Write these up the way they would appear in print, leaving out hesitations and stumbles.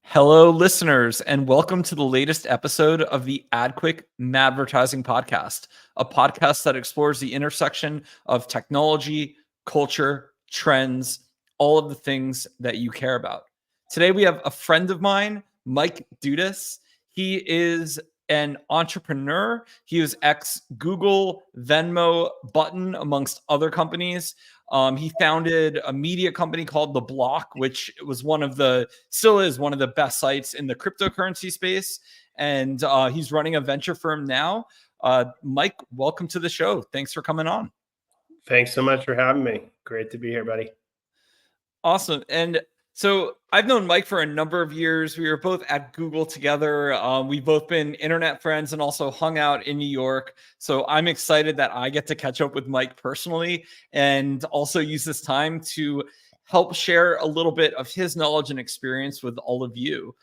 Hello, listeners, and welcome to the latest episode of the AdQuick MAdvertising Podcast, a podcast that explores the intersection of technology, culture, trends, all of the things that you care about. Today, we have a friend of mine, Mike Dudas. He is an entrepreneur. He was ex Google, Venmo, Button, amongst other companies. He founded a media company called The Block, which was still is one of the best sites in the cryptocurrency space. And he's running a venture firm now. Mike, welcome to the show. Thanks for coming on. Thanks so much for having me. Great to be here, buddy. Awesome. And so I've known Mike for a number of years. We were both at Google together. We've both been internet friends and also hung out in New York. So I'm excited that I get to catch up with Mike personally and also use this time to help share a little bit of his knowledge and experience with all of you.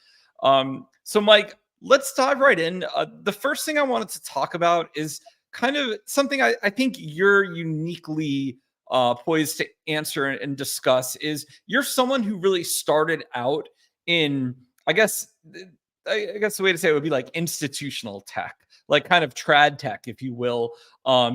So Mike, let's dive right in. The first thing I wanted to talk about is kind of something I think you're uniquely poised to answer and discuss. Is you're someone who really started out in, I guess the way to say it would be like institutional tech, like kind of trad tech, if you will,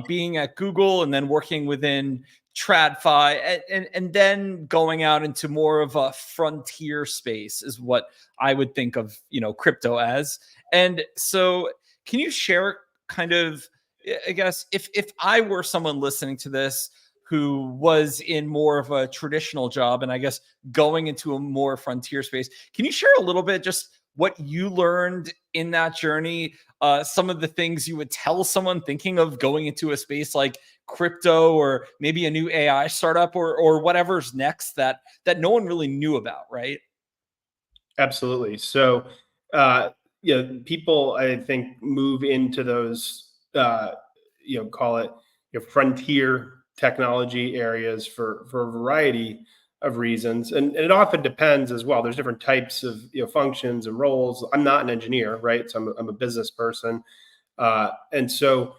being at Google and then working within TradFi and then going out into more of a frontier space is what I would think of, crypto as. And so can you share kind of, I guess, if I were someone listening to this who was in more of a traditional job and I guess going into a more frontier space, can you share a little bit just what you learned in that journey? Some of the things you would tell someone thinking of going into a space like crypto or maybe a new AI startup or whatever's next that no one really knew about, right? Absolutely. So, people, I think, move into those, call it frontier technology areas for a variety of reasons. And it often depends as well. There's different types of functions and roles. I'm not an engineer, right? So I'm a business person. And so,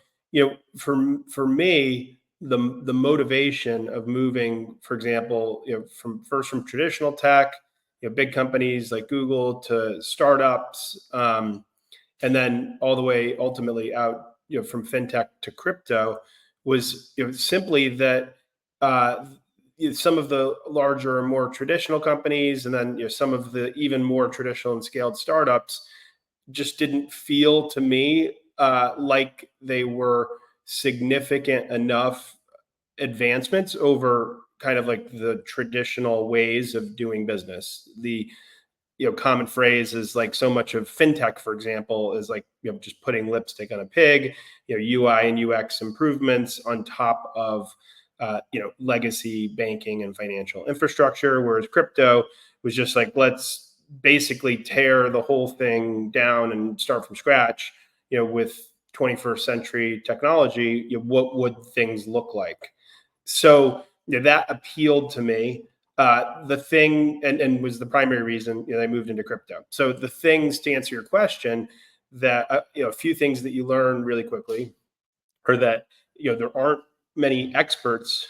for me, the motivation of moving, for example, from traditional tech, big companies like Google to startups, and then all the way ultimately out, from fintech to crypto, was simply that some of the larger and more traditional companies, and then some of the even more traditional and scaled startups, just didn't feel to me like they were significant enough advancements over kind of like the traditional ways of doing business. The common phrase is like so much of fintech, for example, is like just putting lipstick on a pig, UI and UX improvements on top of legacy banking and financial infrastructure, whereas crypto was just like, let's basically tear the whole thing down and start from scratch. With 21st century technology, what would things look like? So that appealed to me. The thing, and was the primary reason I moved into crypto. So the things, to answer your question, that a few things that you learn really quickly are that there aren't many experts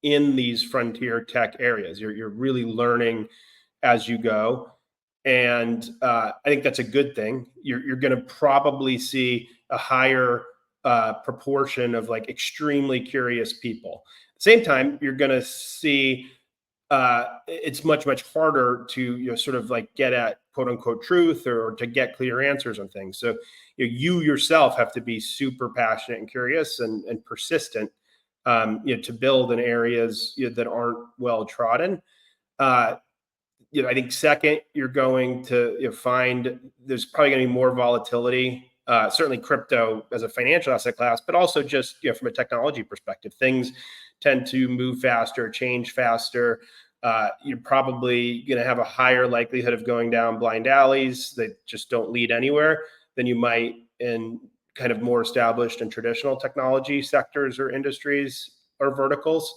in these frontier tech areas. You're really learning as you go, and I think that's a good thing. You're going to probably see a higher proportion of like extremely curious people. At the same time, you're going to see it's much harder to sort of like get at quote unquote truth or to get clear answers on things. So you yourself have to be super passionate and curious and persistent to build in areas that aren't well trodden. I think second, you're going to find there's probably going to be more volatility. Certainly crypto as a financial asset class, but also just from a technology perspective, things tend to move faster, change faster. You're probably going to have a higher likelihood of going down blind alleys that just don't lead anywhere than you might in kind of more established and traditional technology sectors or industries or verticals.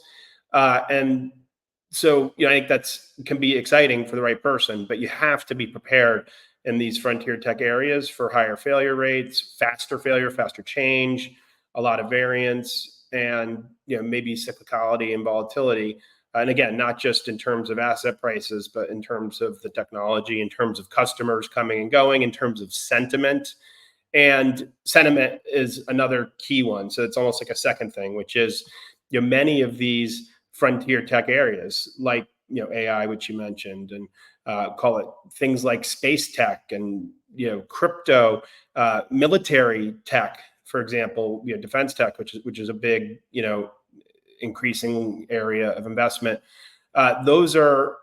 And so, I think that's can be exciting for the right person, but you have to be prepared in these frontier tech areas for higher failure rates, faster change, a lot of variance, and maybe cyclicality and volatility. And again, not just in terms of asset prices, but in terms of the technology, in terms of customers coming and going, in terms of sentiment. And sentiment is another key one. So it's almost like a second thing, which is, many of these frontier tech areas, like, AI, which you mentioned, and call it things like space tech and, crypto, military tech, for example, defense tech, which is a big, increasing area of investment. Those are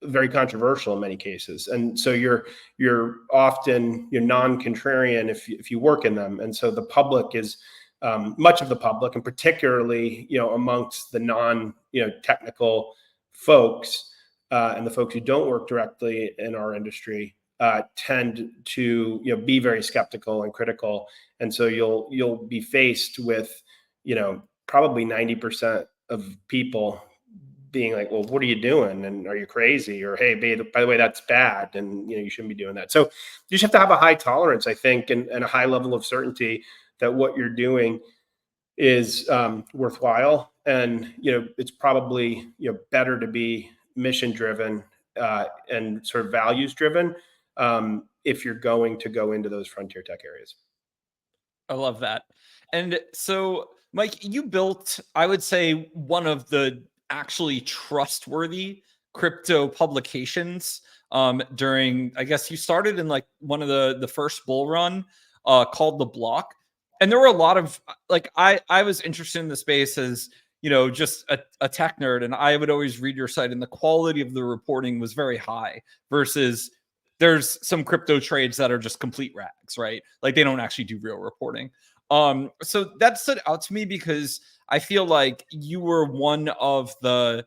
very controversial in many cases, and so you're often non-contrarian if you work in them, and so the public is much of the public, and particularly amongst the technical folks and the folks who don't work directly in our industry tend to be very skeptical and critical, and so you'll be faced with probably 90% of people being like, well, what are you doing? And are you crazy? Or, hey, by the way, that's bad. And, you shouldn't be doing that. So you just have to have a high tolerance, I think, and a high level of certainty that what you're doing is worthwhile. And, it's probably, better to be mission driven and sort of values driven if you're going to go into those frontier tech areas. I love that. And so, Mike, you built, I would say, one of the actually trustworthy crypto publications during, I guess you started in like one of the first bull run called The Block. And there were a lot of, like, I was interested in the space as, just a tech nerd. And I would always read your site, and the quality of the reporting was very high versus there's some crypto trades that are just complete rags, right? Like they don't actually do real reporting. So that stood out to me because I feel like you were one of the,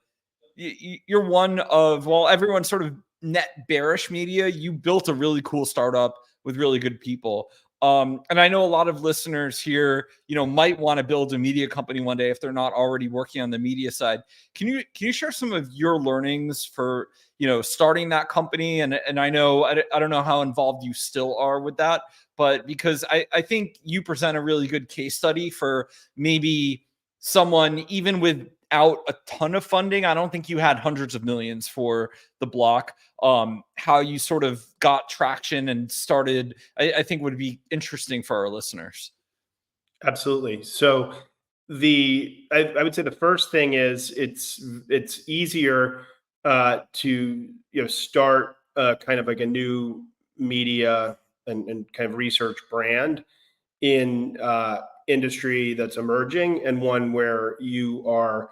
you're one of, well, everyone's sort of net bearish media. You built a really cool startup with really good people. And I know a lot of listeners here, might want to build a media company one day if they're not already working on the media side. Can you share some of your learnings for, starting that company? And I know, I don't know how involved you still are with that, but because I think you present a really good case study for maybe someone, even without a ton of funding. I don't think you had hundreds of millions for The Block. How you sort of got traction and started, I think would be interesting for our listeners. Absolutely. So I would say the first thing is it's easier to start kind of like a new media and kind of research brand in industry that's emerging, and one where you are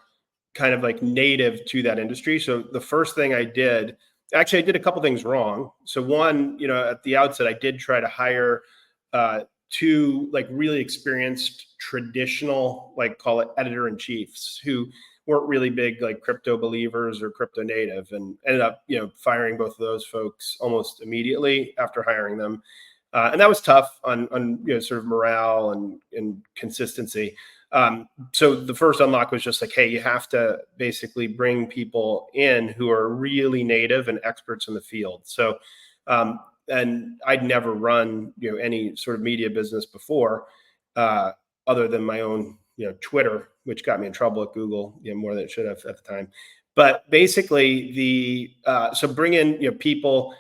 kind of like native to that industry. So the first thing I did, actually, I did a couple things wrong. So one, at the outset, I did try to hire two like really experienced traditional, like call it editor-in-chiefs, who weren't really big like crypto believers or crypto native, and ended up firing both of those folks almost immediately after hiring them. And that was tough on sort of morale and consistency. So the first unlock was just like, hey, you have to basically bring people in who are really native and experts in the field. So, and I'd never run any sort of media business before, other than my own Twitter, which got me in trouble at Google more than it should have at the time. But basically, so bring in people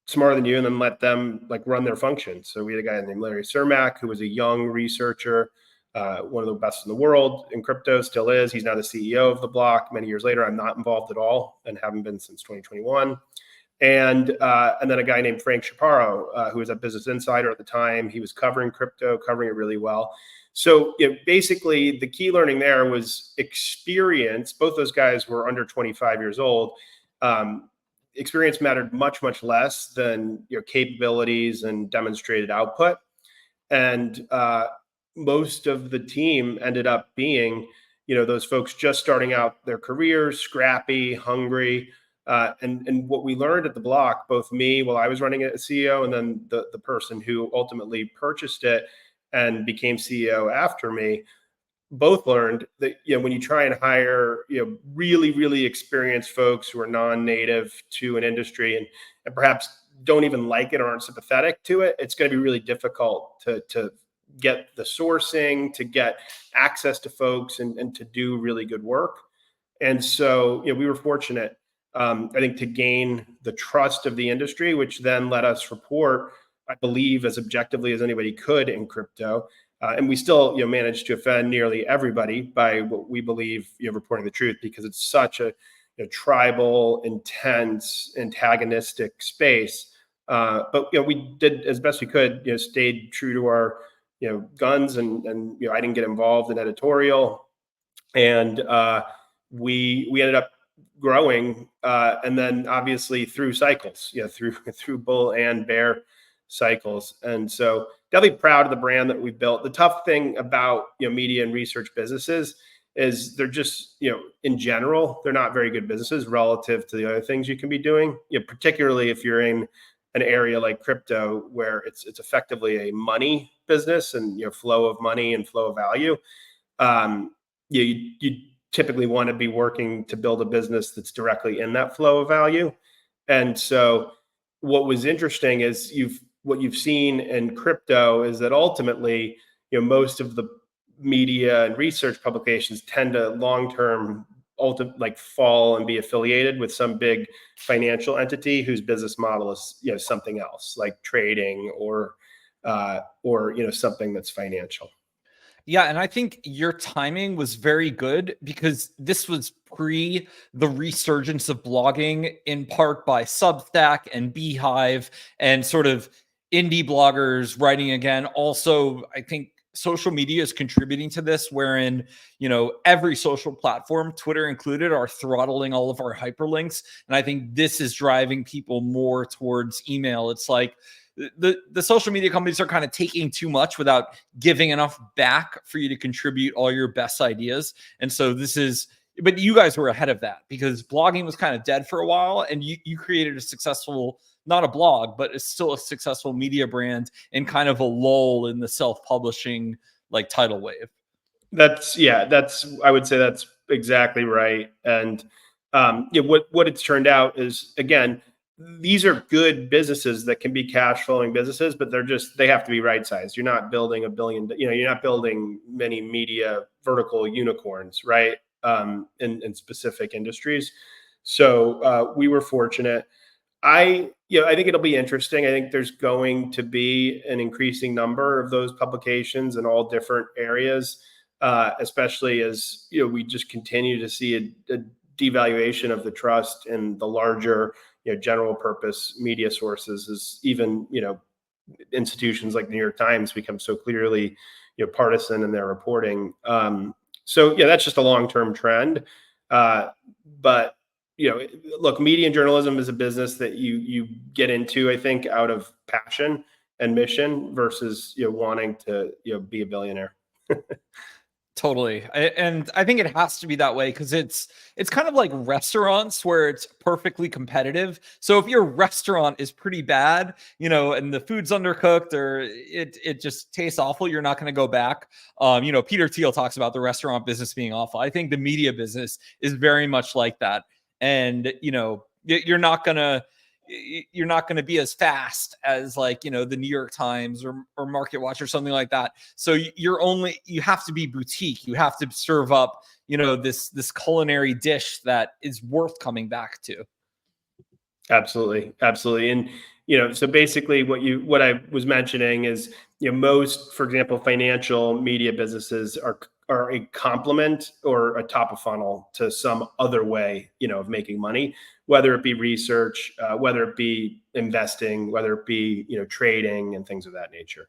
smarter than you, and then let them like run their functions. So we had a guy named Larry Cermak, who was a young researcher, one of the best in the world in crypto, still is. He's now the CEO of The Block. Many years later, I'm not involved at all and haven't been since 2021. And then a guy named Frank Chaparro, who was at Business Insider at the time. He was covering crypto, covering it really well. So basically, the key learning there was experience. Both those guys were under 25 years old. Experience mattered much, much less than your capabilities and demonstrated output. And most of the team ended up being, those folks just starting out their careers, scrappy, hungry. And what we learned at The Block, both me while I was running it as CEO, and then the person who ultimately purchased it and became CEO after me, both learned that when you try and hire really, really experienced folks who are non-native to an industry and perhaps don't even like it or aren't sympathetic to it, it's going to be really difficult to get the sourcing, to get access to folks, and to do really good work. And so, we were fortunate, I think, to gain the trust of the industry, which then let us report, I believe, as objectively as anybody could in crypto. And we still, managed to offend nearly everybody by what we believe, reporting the truth, because it's such a tribal, intense, antagonistic space. But we did as best we could. Stayed true to our guns, and I didn't get involved in editorial, and we ended up growing, and then obviously through cycles, through bull and bear cycles. And so definitely proud of the brand that we built. The tough thing about media and research businesses is they're just, in general, they're not very good businesses relative to the other things you can be doing, particularly if you're in an area like crypto, where it's effectively a money business, and flow of money and flow of value. You typically want to be working to build a business that's directly in that flow of value. And so what was interesting is what you've seen in crypto is that ultimately, most of the media and research publications tend to long-term fall and be affiliated with some big financial entity whose business model is something else, like trading or something that's financial. Yeah, and I think your timing was very good, because this was pre the resurgence of blogging, in part by Substack and Beehive and sort of indie bloggers writing again. Also, I think social media is contributing to this, wherein every social platform, Twitter included, are throttling all of our hyperlinks, and I think this is driving people more towards email. It's like the social media companies are kind of taking too much without giving enough back for you to contribute all your best ideas. And so but you guys were ahead of that, because blogging was kind of dead for a while, and you created a successful, not a blog, but it's still a successful media brand, and kind of a lull in the self-publishing tidal wave. I would say that's exactly right. And what it's turned out is, again, these are good businesses that can be cash flowing businesses, but they have to be right sized. You're not building you're not building many media vertical unicorns, right? In specific industries. So we were fortunate. I think it'll be interesting. I think there's going to be an increasing number of those publications in all different areas, especially as we just continue to see a devaluation of the trust in the larger general purpose media sources, as even institutions like the New York Times become so clearly partisan in their reporting. So that's just a long-term trend. But look, media and journalism is a business that you get into, I think, out of passion and mission versus wanting to be a billionaire. Totally. And I think it has to be that way, because it's kind of like restaurants, where it's perfectly competitive. So if your restaurant is pretty bad, and the food's undercooked, or it just tastes awful, you're not going to go back. Peter Thiel talks about the restaurant business being awful. I think the media business is very much like that. And, you're not going to be as fast as the New York Times or Market Watch or something like that. So you have to be boutique. You have to serve up, this culinary dish that is worth coming back to. Absolutely. And, so basically what I was mentioning is, most, for example, financial media businesses are a complement or a top of funnel to some other way, of making money, whether it be research, whether it be investing, whether it be, trading and things of that nature.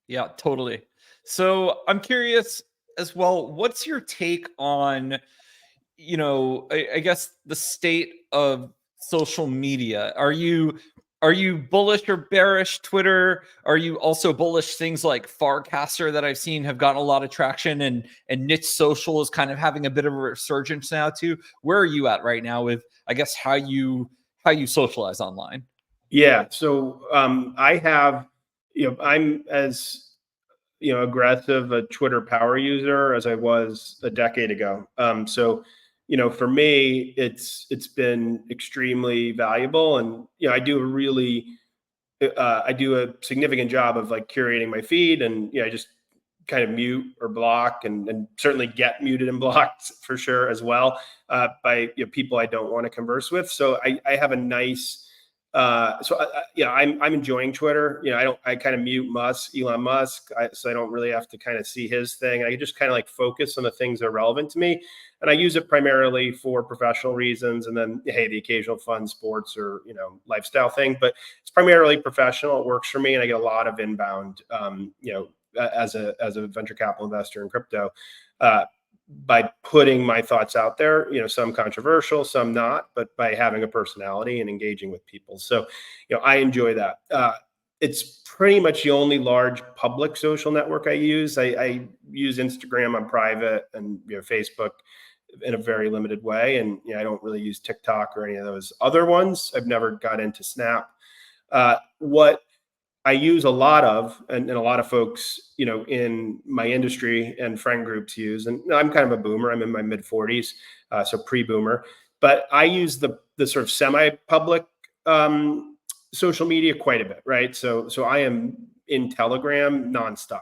Yeah, totally. So I'm curious as well, what's your take on, I guess, the state of social media? Are you bullish or bearish Twitter? Are you also bullish things like Farcaster that I've seen have gotten a lot of traction, and niche social is kind of having a bit of a resurgence now too? Where are you at right now with, I guess, how you socialize online? Yeah. So I have, I'm as aggressive a Twitter power user as I was a decade ago. So for me, it's been extremely valuable, and I do a significant job of curating my feed, and I just kind of mute or block, and certainly get muted and blocked for sure as well by people I don't want to converse with. So I have a nice I'm enjoying Twitter. I kind of mute Elon Musk, so I don't really have to kind of see his thing. I just kind of like focus on the things that are relevant to me, and I use it primarily for professional reasons, and then the occasional fun sports or lifestyle thing. But it's primarily professional. It works for me, and I get a lot of inbound. As a venture capital investor in crypto. By putting my thoughts out there, some controversial, some not, but by having a personality and engaging with people. So, I enjoy that. It's pretty much the only large public social network I use. I use Instagram on private and Facebook in a very limited way. And I don't really use TikTok or any of those other ones. I've never got into Snap. What I use a lot of, and a lot of folks, in my industry and friend groups use, and I'm kind of a boomer. I'm in my mid 40s, so pre-boomer. But I use the sort of semi-public social media quite a bit, right? So I am in Telegram nonstop.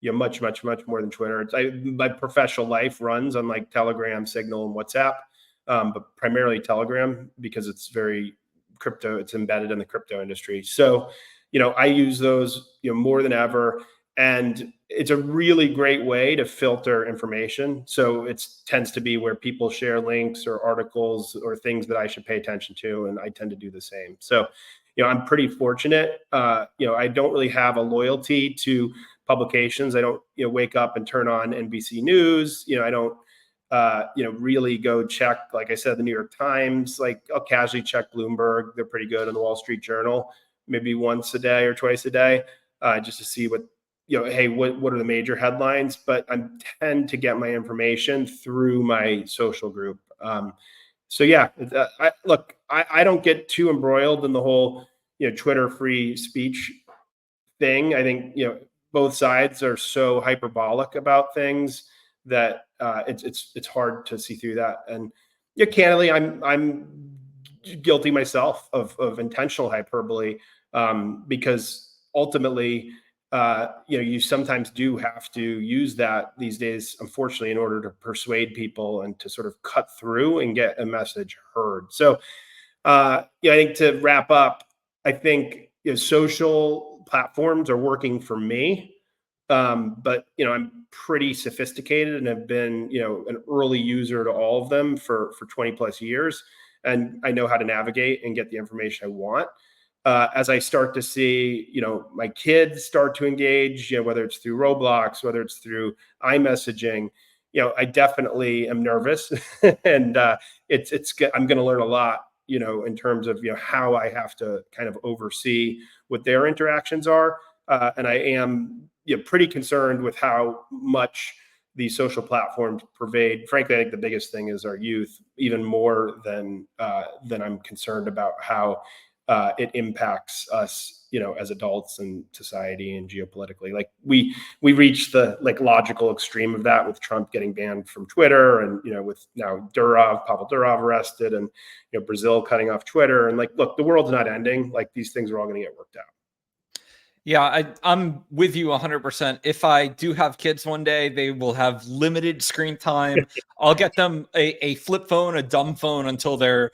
Much more than Twitter. My professional life runs on like Telegram, Signal, and WhatsApp, but primarily Telegram because it's very crypto. It's embedded in the crypto industry. So I use those, more than ever. And it's a really great way to filter information. So it tends to be where people share links or articles or things that I should pay attention to. And I tend to do the same. So, I'm pretty fortunate. I don't really have a loyalty to publications. I don't, wake up and turn on NBC News. I don't, really go check, like I said, the New York Times. Like I'll casually check Bloomberg. They're pretty good, on the Wall Street Journal, maybe once a day or twice a day, just to see what, what are the major headlines. But I tend to get my information through my social group. So yeah, I don't get too embroiled in the whole, Twitter free speech thing. I think, both sides are so hyperbolic about things that it's hard to see through that. And candidly, I'm guilty myself of intentional hyperbole, because ultimately, you sometimes do have to use that these days, unfortunately, in order to persuade people and to sort of cut through and get a message heard. So, I think to wrap up, I think social platforms are working for me, but I'm pretty sophisticated and have been an early user to all of them for 20 plus years, and I know how to navigate and get the information I want. As I start to see, my kids start to engage, whether it's through Roblox, whether it's through iMessaging, I definitely am nervous, and I'm going to learn a lot, in terms of how I have to kind of oversee what their interactions are, and I am pretty concerned with how much these social platforms pervade. Frankly, I think the biggest thing is our youth, even more than I'm concerned about how it impacts us, as adults in society and geopolitically. Like we reached the logical extreme of that with Trump getting banned from Twitter, and with now Pavel Durov arrested, and Brazil cutting off Twitter. And look, the world's not ending. Like these things are all going to get worked out. Yeah, I'm with you 100%. If I do have kids one day, they will have limited screen time. I'll get them a flip phone, a dumb phone until they're,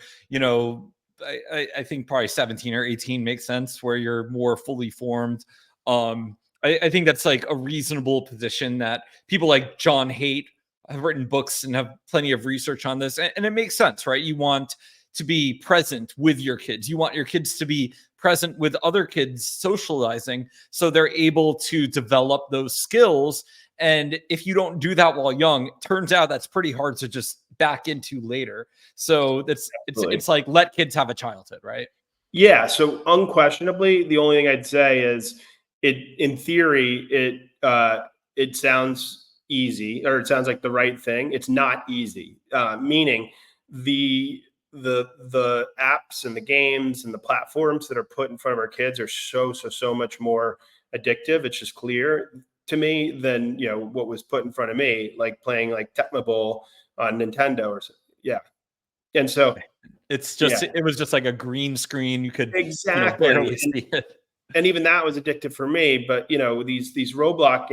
I think probably 17 or 18 makes sense, where you're more fully formed. I think that's like a reasonable position that people like John Haidt have written books and have plenty of research on this. And it makes sense, right? You want to be present with your kids. You want your kids to be present with other kids socializing, so they're able to develop those skills. And if you don't do that while young, it turns out that's pretty hard to just back into later. So it's like, let kids have a childhood, right? Yeah. So unquestionably, the only thing I'd say is in theory, it sounds easy, or it sounds like the right thing. It's not easy, meaning the apps and the games and the platforms that are put in front of our kids are so much more addictive. It's just clear to me than what was put in front of me, like playing like Tecmo Bowl on Nintendo or so. Yeah. And so it's just it was just like a green screen. You could exactly barely see it. And even that was addictive for me. But these Roblox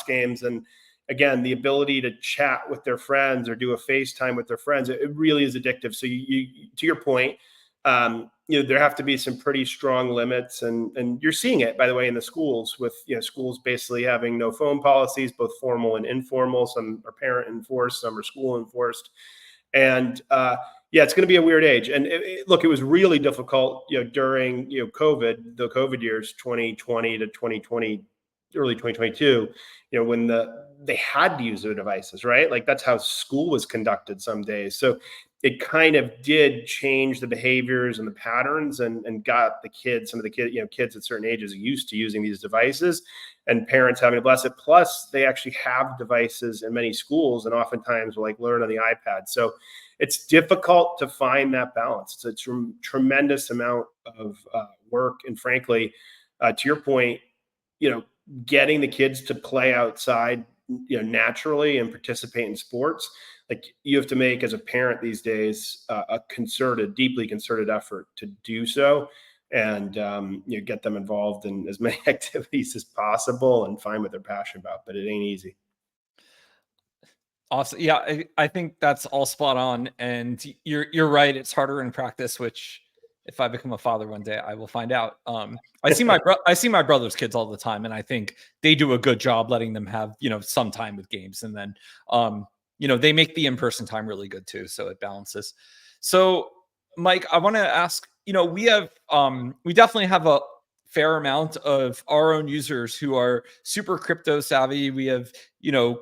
games, and again, the ability to chat with their friends or do a FaceTime with their friends, it really is addictive. So you to your point, there have to be some pretty strong limits, and you're seeing it, by the way, in the schools with schools basically having no phone policies, both formal and informal. Some are parent enforced, some are school enforced, and it's going to be a weird age. And look, it was really difficult, during COVID, the COVID years, 2020 to 2020, early 2022, when they had to use their devices, right? Like that's how school was conducted some days. So it kind of did change the behaviors and the patterns, and got some of the kids at certain ages used to using these devices, and parents having to bless it. Plus, they actually have devices in many schools, and oftentimes will learn on the iPad. So it's difficult to find that balance. It's a tremendous amount of work, and frankly, to your point, getting the kids to play outside, naturally, and participate in sports. Like you have to make, as a parent these days, a deeply concerted effort to do so, and get them involved in as many activities as possible and find what they're passionate about. But it ain't easy. Awesome. Yeah, I think that's all spot on, and you're right. It's harder in practice, which if I become a father one day, I will find out. I see my brother's kids all the time, and I think they do a good job letting them have some time with games, and then they make the in-person time really good too, so it balances. So, Mike, I want to ask. We definitely have a fair amount of our own users who are super crypto savvy. We have,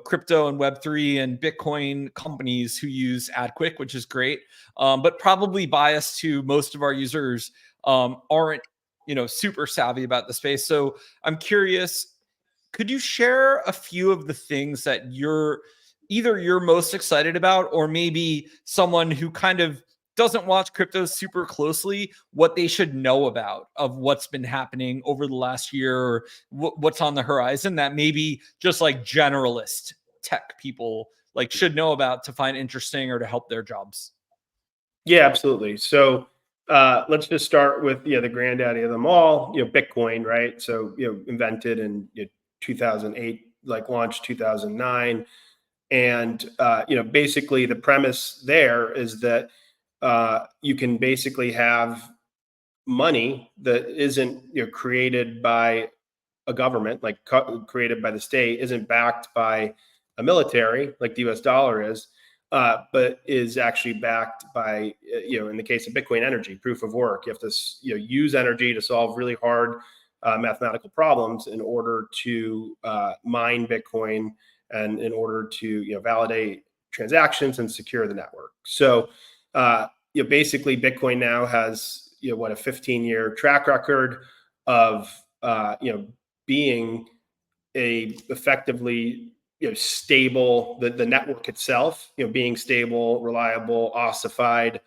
crypto and Web3 and Bitcoin companies who use AdQuick, which is great. But probably biased to most of our users aren't, super savvy about the space. So I'm curious, could you share a few of the things that you're most excited about, or maybe someone who kind of doesn't watch crypto super closely, what they should know about of what's been happening over the last year, or what's on the horizon that maybe just generalist tech people should know about to find interesting or to help their jobs? Yeah, absolutely. So let's just start with the granddaddy of them all, Bitcoin, right? So invented in 2008, launched 2009, and basically the premise there is that you can basically have money that isn't created by a government, created by the state, isn't backed by a military like the US dollar is, but is actually backed by in the case of Bitcoin, energy, proof of work. You have to use energy to solve really hard mathematical problems in order to mine Bitcoin, and in order to validate transactions and secure the network. So basically Bitcoin now has a 15-year track record of being a effectively stable, the network itself being stable, reliable, ossified,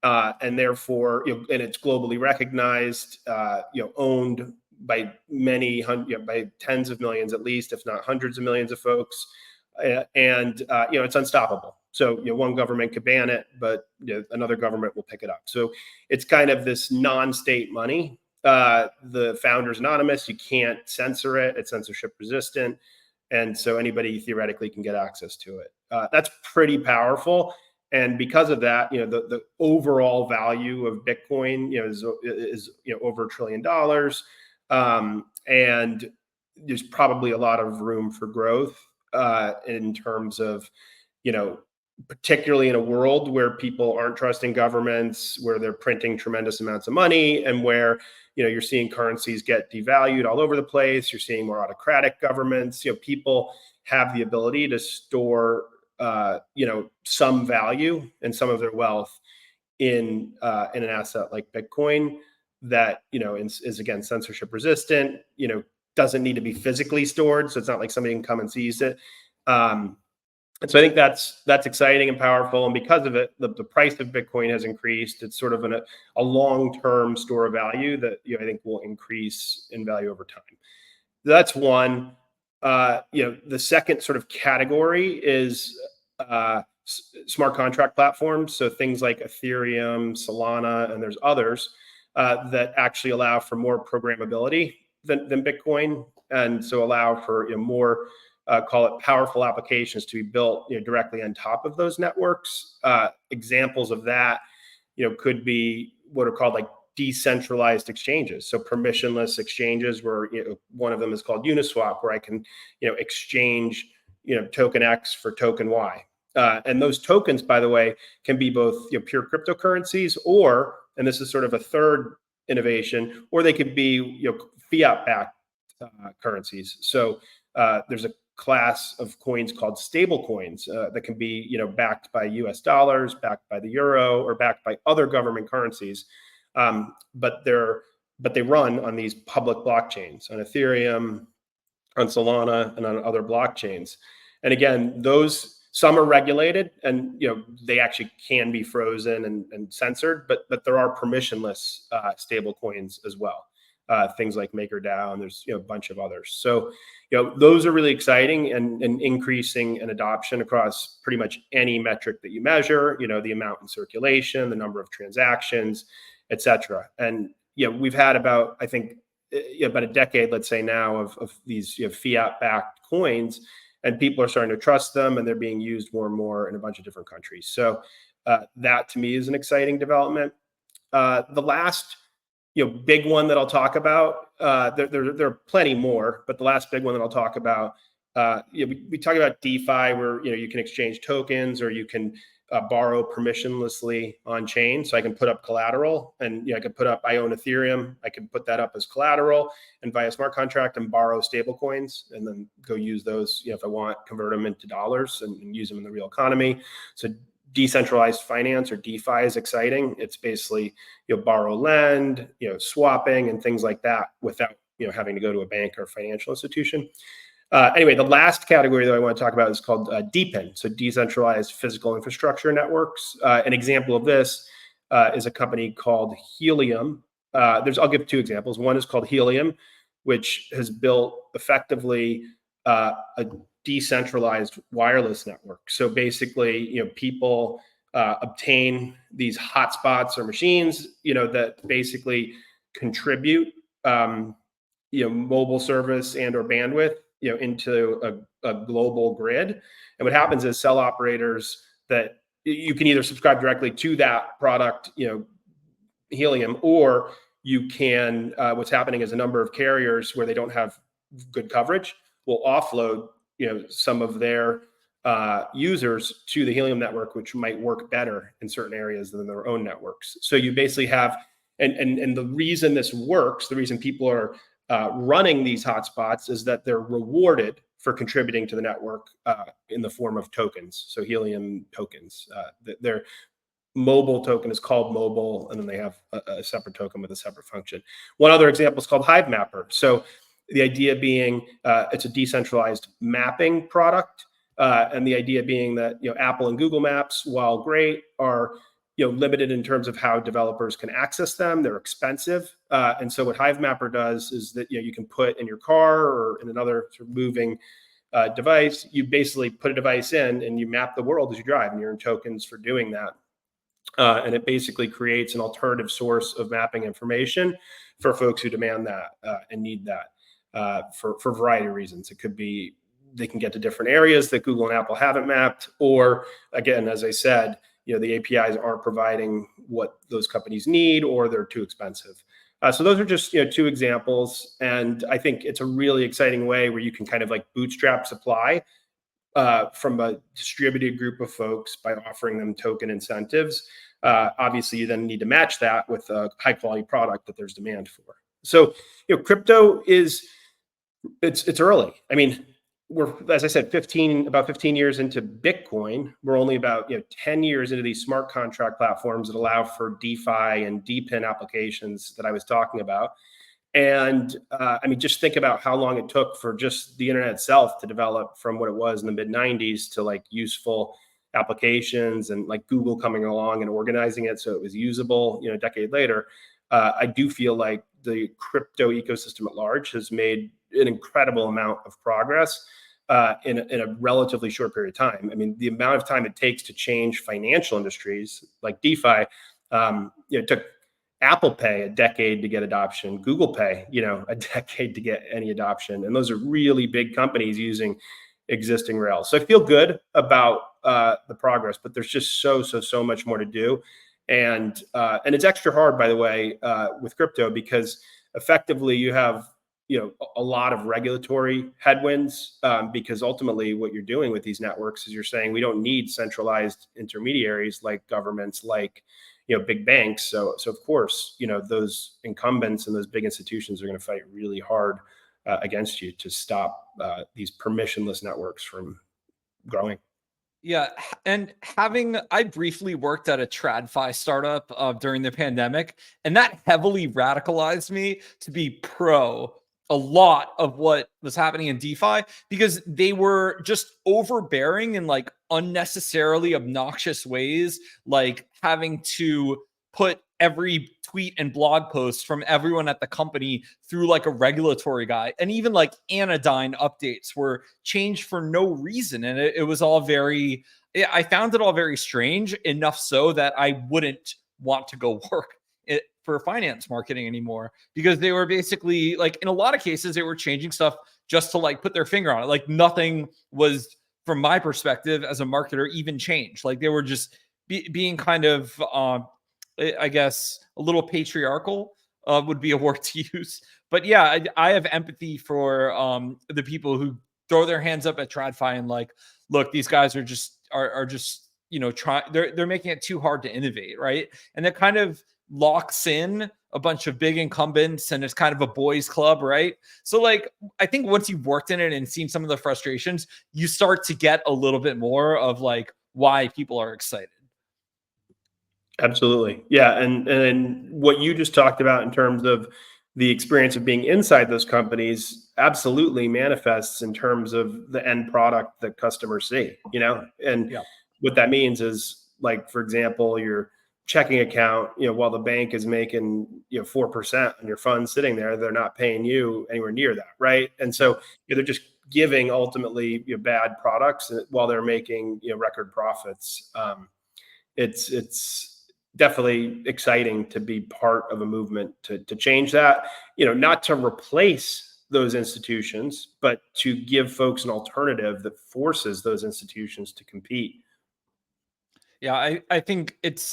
and therefore and it's globally recognized, owned by by tens of millions at least, if not hundreds of millions of folks, and it's unstoppable. So one government could ban it, but another government will pick it up. So it's kind of this non-state money. The founder's anonymous. You can't censor it. It's censorship resistant, and so anybody theoretically can get access to it. That's pretty powerful. And because of that, the overall value of Bitcoin is over $1 trillion, and there's probably a lot of room for growth in terms of particularly in a world where people aren't trusting governments, where they're printing tremendous amounts of money, and where you're seeing currencies get devalued all over the place. You're seeing more autocratic governments. People have the ability to store some value and some of their wealth in an asset like Bitcoin that is again censorship resistant. Doesn't need to be physically stored, so it's not like somebody can come and seize it. And so I think that's exciting and powerful. And because of it, the price of Bitcoin has increased. It's sort of a long-term store of value that I think will increase in value over time. That's one. The second sort of category is smart contract platforms. So things like Ethereum, Solana, and there's others that actually allow for more programmability than Bitcoin, and so allow for more call it powerful applications to be built directly on top of those networks. Examples of that could be what are called like decentralized exchanges. So permissionless exchanges where one of them is called Uniswap, where I can exchange token X for token Y. And those tokens, by the way, can be both pure cryptocurrencies, or, and this is sort of a third innovation, or they could be fiat-backed currencies. So there's a class of coins called stablecoins that can be backed by U.S. dollars, backed by the euro, or backed by other government currencies, but they run on these public blockchains, on Ethereum, on Solana, and on other blockchains. And again, those some are regulated, and they actually can be frozen and censored, but there are permissionless stable coins as well. Things like MakerDAO, and there's a bunch of others. So those are really exciting and increasing in adoption across pretty much any metric that you measure. The amount in circulation, the number of transactions, etc. And we've had about, I think, about a decade, let's say now, of these fiat-backed coins, and people are starting to trust them, and they're being used more and more in a bunch of different countries. So that to me is an exciting development. The last big one that I'll talk about, there are plenty more, but the last big one that I'll talk about, we talk about DeFi, where you can exchange tokens, or you can borrow permissionlessly on chain. So I can put up collateral, and I can put up, I own Ethereum, I can put that up as collateral, and via smart contract and borrow stable coins, and then go use those if I want, convert them into dollars and use them in the real economy. So decentralized finance, or DeFi, is exciting. It's basically borrow, lend, swapping, and things like that without having to go to a bank or financial institution. Anyway, the last category that I want to talk about is called DePIN, so decentralized physical infrastructure networks. An example of this is a company called Helium. I'll give two examples. One is called Helium, which has built effectively a decentralized wireless network. So basically, people obtain these hotspots or machines, that basically contribute, mobile service and or bandwidth, into a global grid. And what happens is cell operators that you can either subscribe directly to that product, Helium, or you can, what's happening is a number of carriers where they don't have good coverage will offload, some of their users to the Helium network, which might work better in certain areas than their own networks. So you basically have, and the reason this works, the reason people are running these hotspots, is that they're rewarded for contributing to the network in the form of tokens. So Helium tokens, their mobile token is called mobile, and then they have a separate token with a separate function. One other example is called Hivemapper. So the idea being it's a decentralized mapping product, and the idea being that Apple and Google Maps, while great, are limited in terms of how developers can access them. They're expensive. And so what Hivemapper does is that you can put in your car or in another sort of moving device, you basically put a device in and you map the world as you drive, and you earn tokens for doing that. And it basically creates an alternative source of mapping information for folks who demand that and need that for a variety of reasons. It could be they can get to different areas that Google and Apple haven't mapped, or again, as I said, the APIs aren't providing what those companies need, or they're too expensive. So those are just two examples, and I think it's a really exciting way where you can kind of like bootstrap supply from a distributed group of folks by offering them token incentives. Obviously, you then need to match that with a high quality product that there's demand for. So crypto is it's early. I mean, we're, as I said, about 15 years into Bitcoin. We're only about 10 years into these smart contract platforms that allow for DeFi and DePIN applications that I was talking about. And I mean, just think about how long it took for just the internet itself to develop from what it was in the mid 90s to like useful applications, and like Google coming along and organizing it so it was usable, a decade later. I do feel like the crypto ecosystem at large has made an incredible amount of progress in a relatively short period of time. I mean, the amount of time it takes to change financial industries like DeFi, it took Apple Pay, a decade to get adoption. Google Pay, a decade to get any adoption. And those are really big companies using existing rails. So I feel good about the progress, but there's just so much more to do. And it's extra hard, by the way, with crypto, because effectively you have a lot of regulatory headwinds, because ultimately what you're doing with these networks is you're saying we don't need centralized intermediaries like governments, like big banks. So of course, those incumbents and those big institutions are going to fight really hard against you to stop these permissionless networks from growing. Yeah, and I briefly worked at a TradFi startup during the pandemic, and that heavily radicalized me to be pro a lot of what was happening in DeFi, because they were just overbearing in like unnecessarily obnoxious ways, like having to put every tweet and blog post from everyone at the company through like a regulatory guy. And even like anodyne updates were changed for no reason. And it was all I found it all very strange, enough so that I wouldn't want to go work for finance marketing anymore, because they were basically like, in a lot of cases, they were changing stuff just to like put their finger on it. Like nothing was, from my perspective as a marketer, even changed. Like they were just being kind of, I guess, a little patriarchal would be a word to use. But yeah, I have empathy for the people who throw their hands up at TradFi and like, look, these guys are just they're making it too hard to innovate, right? And that kind of locks in a bunch of big incumbents, and it's kind of a boys club, right? So like, I think once you've worked in it and seen some of the frustrations, you start to get a little bit more of like why people are excited. Absolutely. Yeah. And what you just talked about in terms of the experience of being inside those companies absolutely manifests in terms of the end product that customers see, and Yeah. what that means is, like, for example, your checking account, while the bank is making, 4% on your funds sitting there, they're not paying you anywhere near that. Right. And so they're just giving ultimately bad products while they're making, record profits. It's definitely exciting to be part of a movement to change that, not to replace those institutions, but to give folks an alternative that forces those institutions to compete. Yeah, I think it's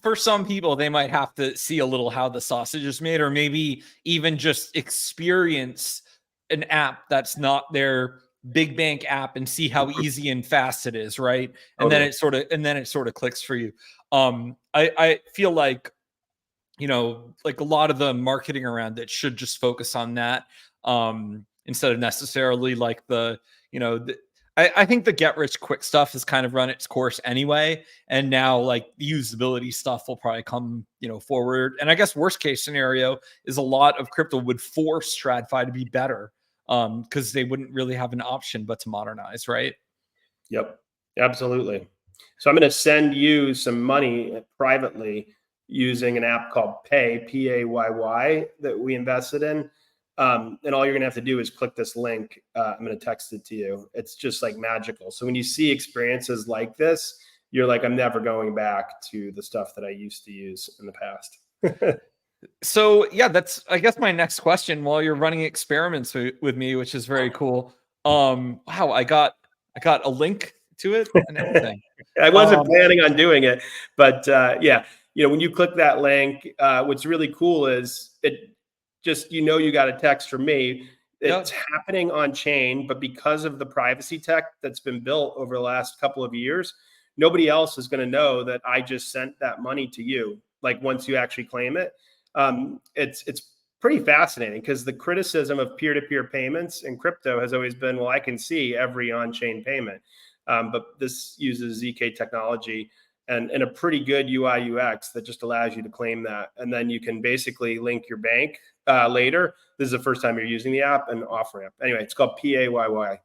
for some people, they might have to see a little how the sausage is made, or maybe even just experience an app that's not their big bank app and see how easy and fast it is, right? And then it sort of clicks for you. I feel like, like a lot of the marketing around it should just focus on that, instead of necessarily like I think the get rich quick stuff has kind of run its course anyway. And now like the usability stuff will probably come, forward. And I guess worst case scenario is a lot of crypto would force TradFi to be better, because they wouldn't really have an option but to modernize, right? Yep, absolutely. So I'm going to send you some money privately using an app called Payy, that we invested in. And all you're going to have to do is click this link. I'm going to text it to you. It's just like magical. So when you see experiences like this, you're like, I'm never going back to the stuff that I used to use in the past. So yeah, that's, I guess, my next question while you're running experiments with me, which is very cool. Wow, I got a link to it and everything. I wasn't planning on doing it, but yeah, when you click that link, what's really cool is it just, you got a text from me. It's happening on chain, but because of the privacy tech that's been built over the last couple of years, nobody else is going to know that I just sent that money to you. Like once you actually claim it, it's pretty fascinating, because the criticism of peer-to-peer payments in crypto has always been, well, I can see every on-chain payment. But this uses ZK technology and a pretty good UI UX that just allows you to claim that. And then you can basically link your bank later. This is the first time you're using the app, and off ramp. Anyway, it's called Payy.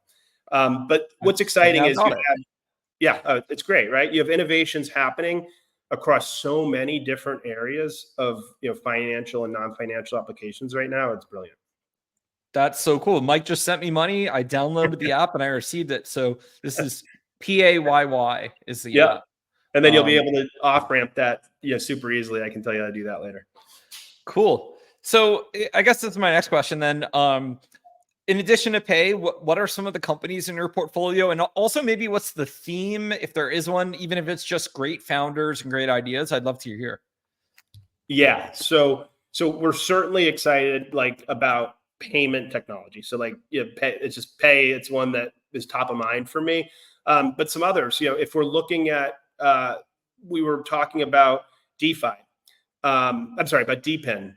But what's exciting is it's great, right? You have innovations happening across so many different areas of financial and non-financial applications right now. It's brilliant. That's so cool. Mike just sent me money. I downloaded the app and I received it. So this is Payy is the app. And then you'll be able to off ramp that super easily. I can tell you how to do that later. Cool. So I guess that's my next question then. In addition to Pay, what are some of the companies in your portfolio? And also maybe what's the theme, if there is one, even if it's just great founders and great ideas, I'd love to hear. Yeah. So we're certainly excited about payment technology. So it's just Pay. It's one that is top of mind for me. But some others, if we're looking at, we were talking about DeFi. About DePIN.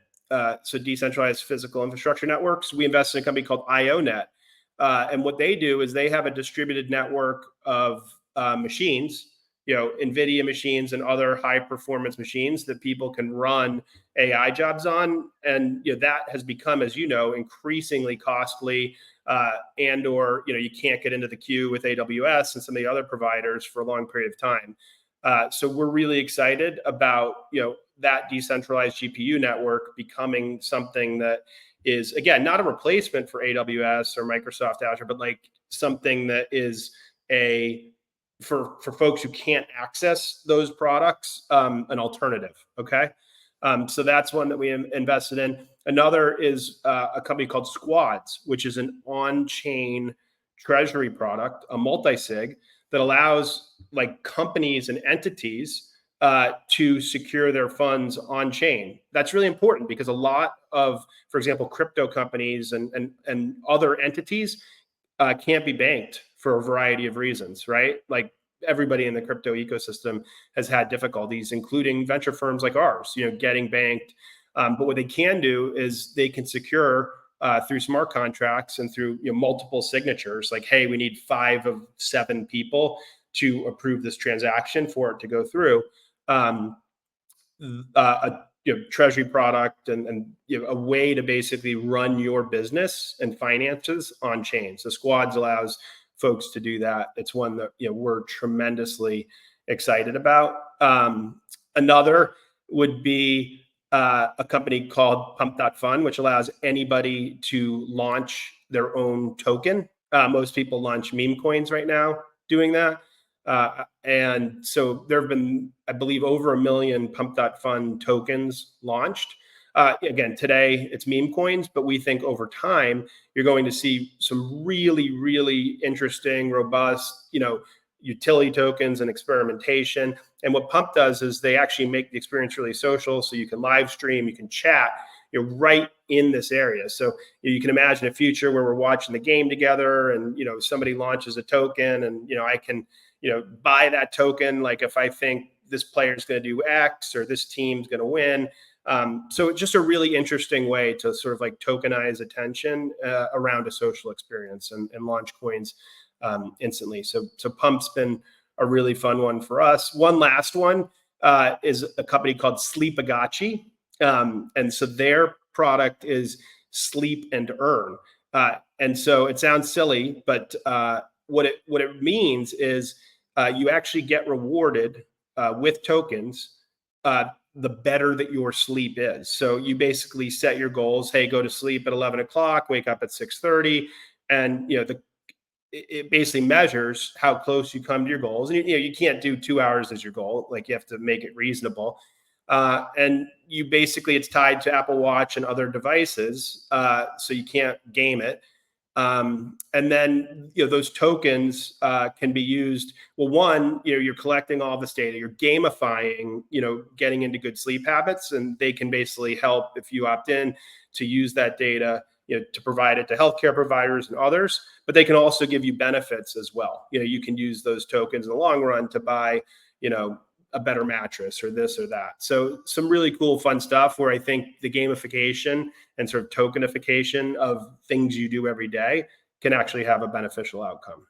So Decentralized Physical Infrastructure Networks. We invest in a company called IONet. And what they do is they have a distributed network of machines, NVIDIA machines and other high performance machines that people can run AI jobs on. And that has become, as increasingly costly, or you can't get into the queue with AWS and some of the other providers for a long period of time. So we're really excited about that decentralized GPU network becoming something that is, again, not a replacement for AWS or Microsoft Azure, but something that is for folks who can't access those products, an alternative. Okay. So that's one that we invested in. Another is a company called Squads, which is an on-chain treasury product, a multi-sig that allows companies and entities to secure their funds on chain. That's really important because a lot of, for example, crypto companies and other entities can't be banked for a variety of reasons, right? Everybody in the crypto ecosystem has had difficulties, including venture firms like ours, getting banked. But what they can do is they can secure through smart contracts and through multiple signatures, hey, we need 5 of 7 people to approve this transaction for it to go through. A treasury product and a way to basically run your business and finances on chain. So Squads allows folks to do that. It's one that we're tremendously excited about. Another would be a company called Pump.Fun, which allows anybody to launch their own token. Most people launch meme coins right now doing that. And so there have been, I believe, over 1 million Pump.Fun tokens launched. Again, today it's meme coins, but we think over time, you're going to see some really, really interesting, robust, utility tokens and experimentation. And what Pump does is they actually make the experience really social. So you can live stream, you can chat, right in this area. So you can imagine a future where we're watching the game together and, somebody launches a token and, I can, buy that token. If I think this player is going to do X or this team's going to win. So it's just a really interesting way to sort of tokenize attention around a social experience and launch coins instantly. So Pump's been a really fun one for us. One last one is a company called Sleepagachi. And so their product is Sleep and Earn. And so it sounds silly, but what it means is you actually get rewarded with tokens the better that your sleep is. So you basically set your goals. Hey, go to sleep at 11 o'clock, wake up at 6:30. And, it basically measures how close you come to your goals. And, you can't do 2 hours as your goal. You have to make it reasonable. And you basically, it's tied to Apple Watch and other devices. So you can't game it. And then, those tokens can be used. Well, one, you're collecting all this data, you're gamifying, getting into good sleep habits, and they can basically help if you opt in to use that data, to provide it to healthcare providers and others, but they can also give you benefits as well. You can use those tokens in the long run to buy, a better mattress or this or that. So some really cool, fun stuff where I think the gamification and sort of tokenification of things you do every day can actually have a beneficial outcome.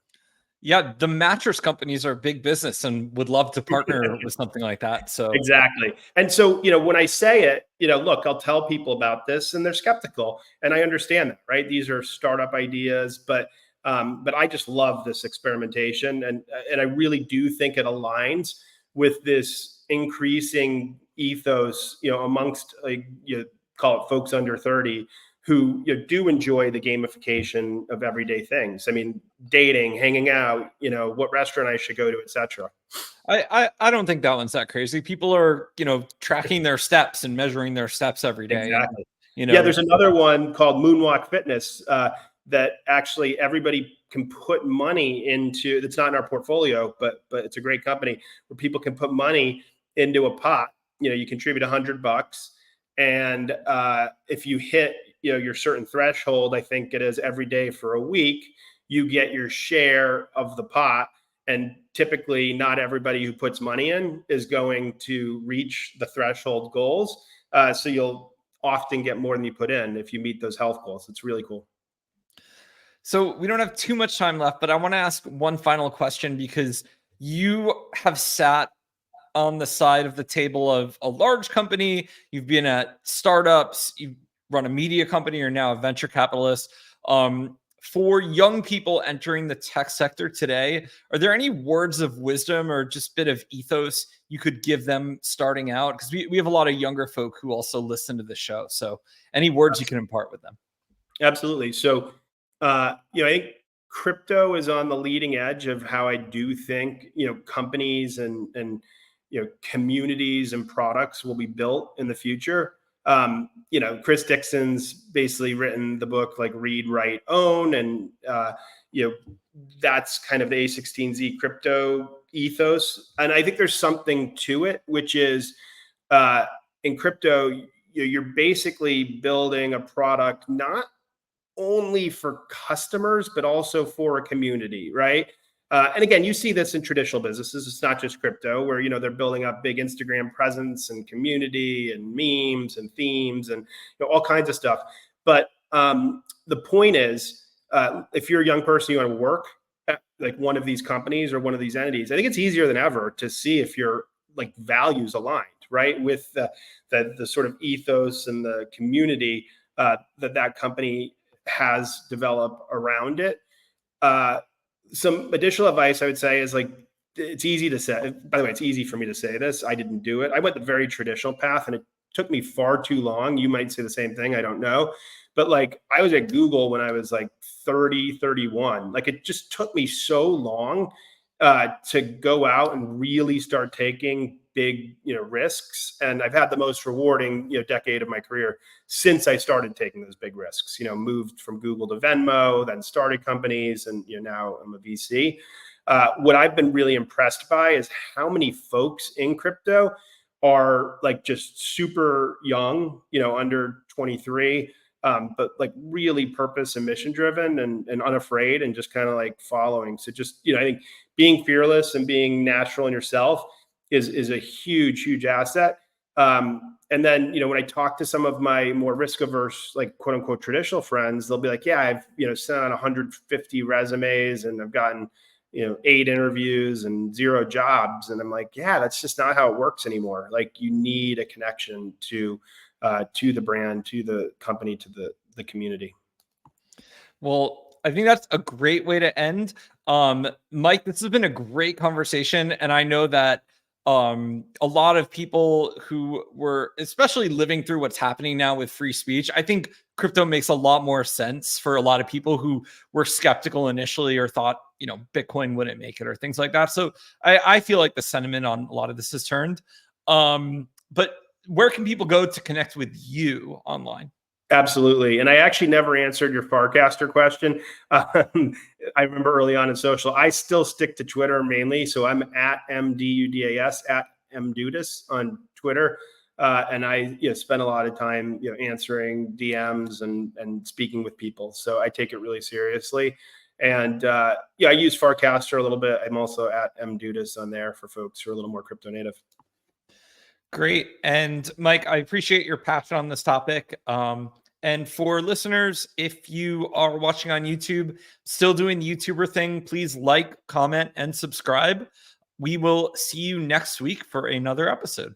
Yeah, the mattress companies are big business and would love to partner with something like that. So exactly. And so, when I say it, look, I'll tell people about this and they're skeptical, and I understand that, right? These are startup ideas, but I just love this experimentation, and I really do think it aligns with this increasing ethos, amongst call it folks under 30 who do enjoy the gamification of everyday things. I mean, dating, hanging out, what restaurant I should go to, etc. I don't think that one's that crazy. People are, tracking their steps and measuring their steps every day. Exactly. And, Yeah, there's another one called Moonwalk Fitness that actually everybody can put money into. That's not in our portfolio, but it's a great company where people can put money into a pot. You contribute $100, and if you hit your certain threshold, I think it is every day for a week, you get your share of the pot. And typically not everybody who puts money in is going to reach the threshold goals. So you'll often get more than you put in if you meet those health goals. It's really cool. So we don't have too much time left, but I want to ask one final question, because you have sat on the side of the table of a large company. You've been at startups, you've run a media company, you're now a venture capitalist. For young people entering the tech sector today, are there any words of wisdom or just bit of ethos you could give them starting out? Because we have a lot of younger folk who also listen to the show. So any words you can impart with them? Absolutely. So, I think crypto is on the leading edge of how I do think, companies and communities and products will be built in the future. Chris Dixon's basically written the book like Read, Write, Own, and that's kind of the A16Z crypto ethos. And I think there's something to it, which is in crypto, you're basically building a product not only for customers, but also for a community, right? And again, you see this in traditional businesses. It's not just crypto, where they're building up big Instagram presence and community and memes and themes and all kinds of stuff. But the point is, if you're a young person, you want to work at like one of these companies or one of these entities, I think it's easier than ever to see if your like values aligned, right, with the sort of ethos and the community that company has developed around it. Some additional advice I would say is like, it's easy to say, by the way, it's easy for me to say this. I didn't do it. I went the very traditional path and it took me far too long. You might say the same thing. I don't know. But like, I was at Google when I was like 30, 31. Like, it just took me so long to go out and really start taking big, risks. And I've had the most rewarding, decade of my career since I started taking those big risks, moved from Google to Venmo, then started companies, and, now I'm a VC. What I've been really impressed by is how many folks in crypto are like just super young, under 23, but like really purpose and mission driven and unafraid and just kind of like following. So just, I think being fearless and being natural in yourself is a huge asset. And then, when I talk to some of my more risk averse, like quote unquote traditional friends, they'll be like, yeah, I've, sent out 150 resumes and I've gotten, 8 interviews and 0 jobs. And I'm like, yeah, that's just not how it works anymore. Like, you need a connection to the brand, to the company, to the community. Well, I think that's a great way to end. Mike, this has been a great conversation. And I know that a lot of people who were especially living through what's happening now with free speech, I think crypto makes a lot more sense for a lot of people who were skeptical initially or thought, Bitcoin wouldn't make it or things like that. So I feel like the sentiment on a lot of this has turned. But where can people go to connect with you online? Absolutely. And I actually never answered your Farcaster question. I remember early on in social, I still stick to Twitter mainly. So I'm at MDUDAS, at MDudas on Twitter. And I spend a lot of time answering DMs and speaking with people. So I take it really seriously. And I use Farcaster a little bit. I'm also at MDudas on there for folks who are a little more crypto native. Great. And Mike, I appreciate your passion on this topic. And for listeners, if you are watching on YouTube, still doing the YouTuber thing, please like, comment, and subscribe. We will see you next week for another episode.